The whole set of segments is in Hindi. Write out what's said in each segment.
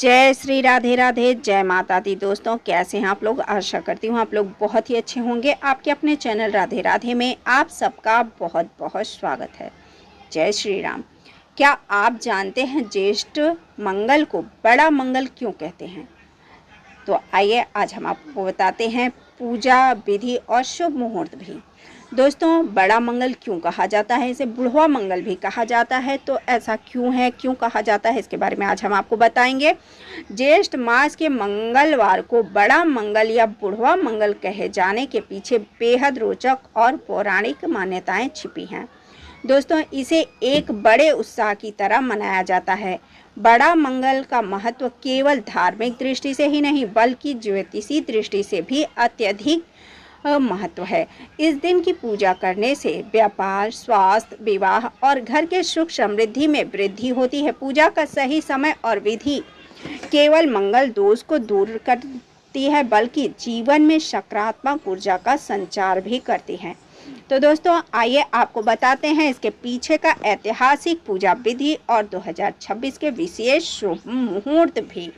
जय श्री राधे राधे, जय माता दी। दोस्तों, कैसे हैं आप लोग? आशा करती हूँ आप लोग बहुत ही अच्छे होंगे। आपके अपने चैनल राधे राधे में आप सबका बहुत बहुत स्वागत है। जय श्री राम। क्या आप जानते हैं ज्येष्ठ मंगल को बड़ा मंगल क्यों कहते हैं? तो आइए आज हम आपको बताते हैं पूजा विधि और शुभ मुहूर्त भी। दोस्तों, बड़ा मंगल क्यों कहा जाता है? इसे बुढ़वा मंगल भी कहा जाता है। तो ऐसा क्यों है, क्यों कहा जाता है, इसके बारे में आज हम आपको बताएंगे। ज्येष्ठ मास के मंगलवार को बड़ा मंगल या बुढ़वा मंगल कहे जाने के पीछे बेहद रोचक और पौराणिक मान्यताएं छिपी हैं। दोस्तों, इसे एक बड़े उत्साह की तरह मनाया जाता है। बड़ा मंगल का महत्व केवल धार्मिक दृष्टि से ही नहीं बल्कि ज्योतिषी दृष्टि से भी अत्यधिक महत्व है। इस दिन की पूजा करने से व्यापार, स्वास्थ्य, विवाह और घर के सुख समृद्धि में वृद्धि होती है। पूजा का सही समय और विधि केवल मंगल दोष को दूर करती है बल्कि जीवन में सकारात्मक ऊर्जा का संचार भी करती है। तो दोस्तों, आइए आपको बताते हैं इसके पीछे का ऐतिहासिक पूजा विधि और 2026 के विशेष शुभ मुहूर्त भी।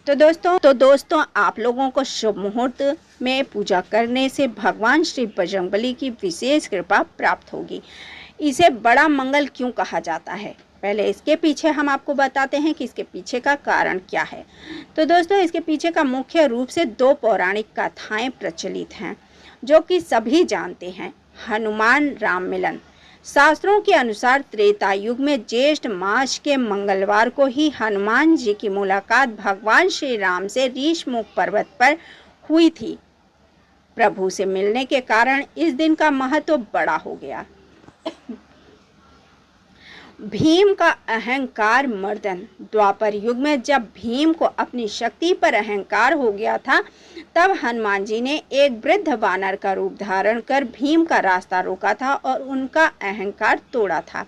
तो दोस्तों आप लोगों को शुभ मुहूर्त में पूजा करने से भगवान श्री बजरंगबली की विशेष कृपा प्राप्त होगी। इसे बड़ा मंगल क्यों कहा जाता है? पहले इसके पीछे हम आपको बताते हैं कि इसके पीछे का कारण क्या है। तो दोस्तों, इसके पीछे का मुख्य रूप से दो पौराणिक कथाएं प्रचलित हैं जो कि सभी जानते हैं। हनुमान राम मिलन। शास्त्रों के अनुसार त्रेता युग में ज्येष्ठ मास के मंगलवार को ही हनुमान जी की मुलाकात भगवान श्री राम से ऋषमुख पर्वत पर हुई थी। प्रभु से मिलने के कारण इस दिन का महत्व बड़ा हो गया। भीम का अहंकार मर्दन। द्वापर युग में जब भीम को अपनी शक्ति पर अहंकार हो गया था तब हनुमान जी ने एक वृद्ध वानर का रूप धारण कर भीम का रास्ता रोका था और उनका अहंकार तोड़ा था।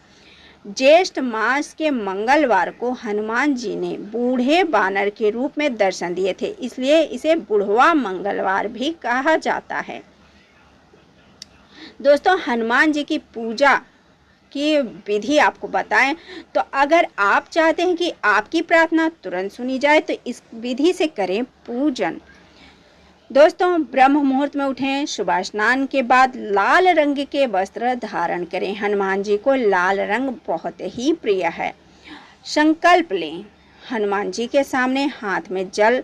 ज्येष्ठ मास के मंगलवार को हनुमान जी ने बूढ़े वानर के रूप में दर्शन दिए थे, इसलिए इसे बुढ़वा मंगलवार भी कहा जाता है। दोस्तों, हनुमान जी की पूजा की विधि आपको बताएं तो अगर आप चाहते हैं कि आपकी प्रार्थना तुरंत सुनी जाए तो इस विधि से करें पूजन। दोस्तों, ब्रह्म मुहूर्त में उठें, सुबह स्नान के बाद लाल रंग के वस्त्र धारण करें। हनुमान जी को लाल रंग बहुत ही प्रिय है। संकल्प लें। हनुमान जी के सामने हाथ में जल,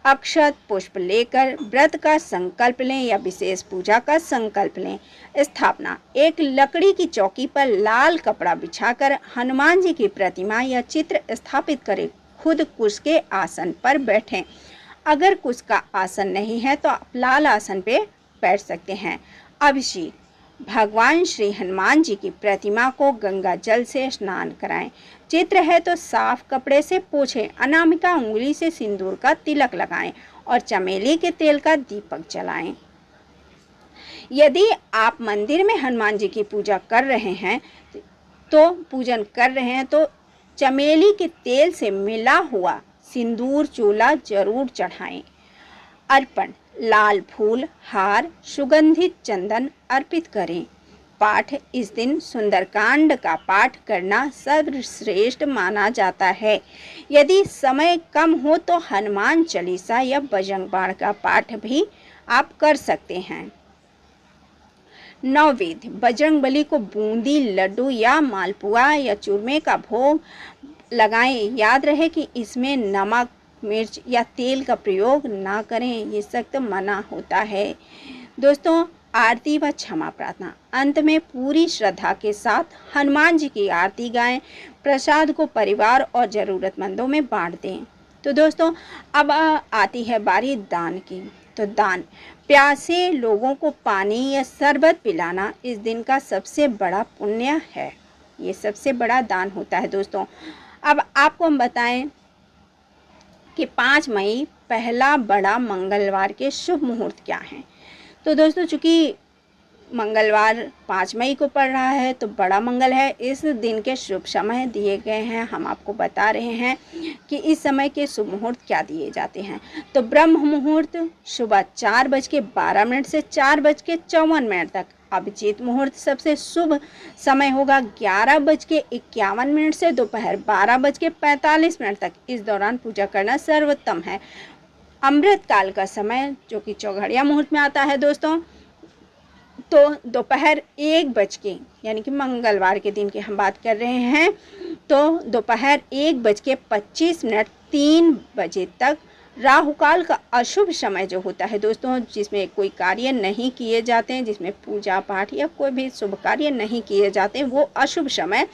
अक्षत, पुष्प लेकर व्रत का संकल्प लें या विशेष पूजा का संकल्प लें। स्थापना। एक लकड़ी की चौकी पर लाल कपड़ा बिछाकर हनुमान जी की प्रतिमा या चित्र स्थापित करें। खुद कुश के आसन पर बैठें। अगर कुश का आसन नहीं है तो आप लाल आसन पे बैठ सकते हैं। अभिषेक। भगवान श्री हनुमान जी की प्रतिमा को गंगा जल से स्नान कराएं। चित्र है तो साफ कपड़े से पोंछें। अनामिका उंगली से सिंदूर का तिलक लगाएं और चमेली के तेल का दीपक जलाएं। यदि आप मंदिर में हनुमान जी की पूजा कर रहे हैं तो चमेली के तेल से मिला हुआ सिंदूर चूला जरूर चढ़ाएं। अर्पण। लाल फूल, हार, सुगंधित चंदन अर्पित करें। पाठ। इस दिन सुंदरकांड का पाठ करना सर्वश्रेष्ठ माना जाता है। यदि समय कम हो तो हनुमान चालीसा या बजरंग बाण का पाठ भी आप कर सकते हैं। नववेद। बजरंगबली को बूंदी, लड्डू या मालपुआ या चूरमे का भोग लगाएं। याद रहे कि इसमें नमक, मिर्च या तेल का प्रयोग ना करें, ये सख्त मना होता है। दोस्तों, आरती व क्षमा प्रार्थना। अंत में पूरी श्रद्धा के साथ हनुमान जी की आरती गाएं। प्रसाद को परिवार और ज़रूरतमंदों में बांट दें। तो दोस्तों, अब आती है बारी दान की। तो दान। प्यासे लोगों को पानी या शरबत पिलाना इस दिन का सबसे बड़ा पुण्य है। ये सबसे बड़ा दान होता है। दोस्तों, अब आपको हम बताएं कि 5 मई पहला बड़ा मंगलवार के शुभ मुहूर्त क्या हैं। तो दोस्तों, चूँकि मंगलवार 5 मई को पड़ रहा है तो बड़ा मंगल है। इस दिन के शुभ समय दिए गए हैं, हम आपको बता रहे हैं कि इस समय के शुभ मुहूर्त क्या दिए जाते हैं। तो ब्रह्म मुहूर्त सुबह 4:12 से 4:54 तक। अभिजीत मुहूर्त सबसे शुभ समय होगा 11:51 से दोपहर 12:45 तक। इस दौरान पूजा करना सर्वोत्तम है। अमृत काल का समय जो कि चौघड़िया मुहूर्त में आता है दोस्तों, तो दोपहर 1 यानी कि मंगलवार के दिन की हम बात कर रहे हैं, तो दोपहर 1:25 3 बजे तक। राहु काल का अशुभ समय जो होता है दोस्तों, जिसमें कोई कार्य नहीं किए जाते हैं, जिसमें पूजा पाठ या कोई भी शुभ कार्य नहीं किए जाते हैं, वो अशुभ समय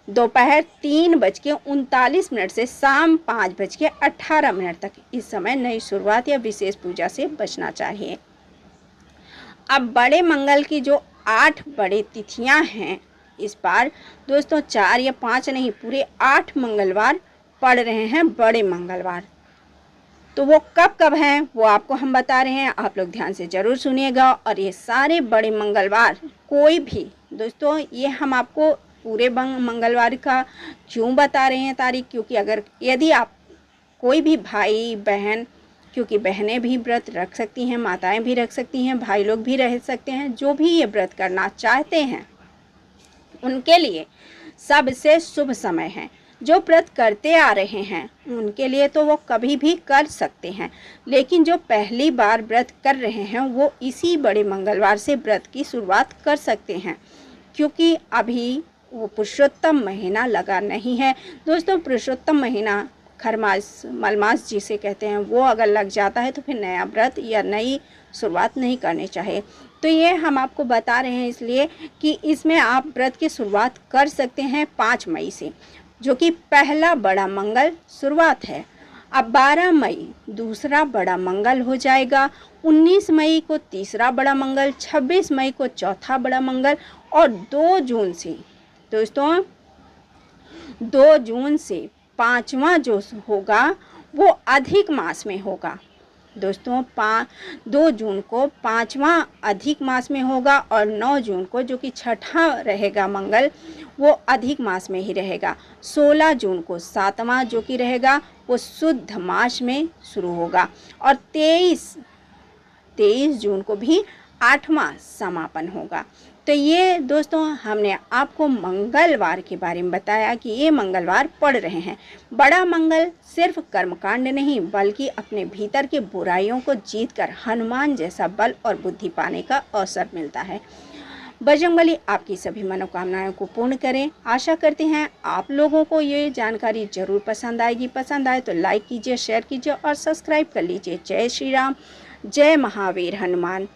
दोपहर 3:39 से शाम 5:18 तक। इस समय नई शुरुआत या विशेष पूजा से बचना चाहिए। अब बड़े मंगल की जो 8 बड़े तिथियां हैं, इस बार दोस्तों 4 या 5 नहीं, पूरे 8 मंगलवार पड़ रहे हैं, बड़े मंगलवार। तो वो कब कब हैं वो आपको हम बता रहे हैं, आप लोग ध्यान से ज़रूर सुनिएगा। और ये सारे बड़े मंगलवार कोई भी दोस्तों, ये हम आपको पूरे मंगलवार का क्यों बता रहे हैं तारीख, क्योंकि यदि आप कोई भी भाई बहन, क्योंकि बहनें भी व्रत रख सकती हैं, माताएं भी रख सकती हैं, भाई लोग भी रह सकते हैं, जो भी ये व्रत करना चाहते हैं उनके लिए सबसे शुभ समय है। जो व्रत करते आ रहे हैं उनके लिए तो वो कभी भी कर सकते हैं, लेकिन जो पहली बार व्रत कर रहे हैं वो इसी बड़े मंगलवार से व्रत की शुरुआत कर सकते हैं, क्योंकि अभी वो पुरुषोत्तम महीना लगा नहीं है दोस्तों। पुरुषोत्तम महीना खरमास मलमास जिसे कहते हैं, वो अगर लग जाता है तो फिर नया व्रत या नई शुरुआत नहीं करनी चाहिए। तो ये हम आपको बता रहे हैं इसलिए कि इसमें आप व्रत की शुरुआत कर सकते हैं 5 मई से, जो कि पहला बड़ा मंगल शुरुआत है। अब 12 मई दूसरा बड़ा मंगल हो जाएगा, 19 मई को तीसरा बड़ा मंगल, 26 मई को चौथा बड़ा मंगल, और 2 जून से दोस्तों 2 जून से 5वां जो होगा वो अधिक मास में होगा दोस्तों। 2 जून को 5वां अधिक मास में होगा, और 9 जून को जो कि छठा रहेगा मंगल, वो अधिक मास में ही रहेगा। 16 जून को 7वां जो कि रहेगा वो शुद्ध मास में शुरू होगा, और 23 जून को भी 8वां समापन होगा। तो ये दोस्तों हमने आपको मंगलवार के बारे में बताया कि ये मंगलवार पड़ रहे हैं। बड़ा मंगल सिर्फ कर्मकांड नहीं, बल्कि अपने भीतर के बुराइयों को जीतकर हनुमान जैसा बल और बुद्धि पाने का अवसर मिलता है। बजरंगबली आपकी सभी मनोकामनाओं को पूर्ण करें। आशा करते हैं आप लोगों को ये जानकारी जरूर पसंद आएगी। पसंद आए तो लाइक कीजिए, शेयर कीजिए और सब्सक्राइब कर लीजिए। जय श्री राम, जय महावीर हनुमान।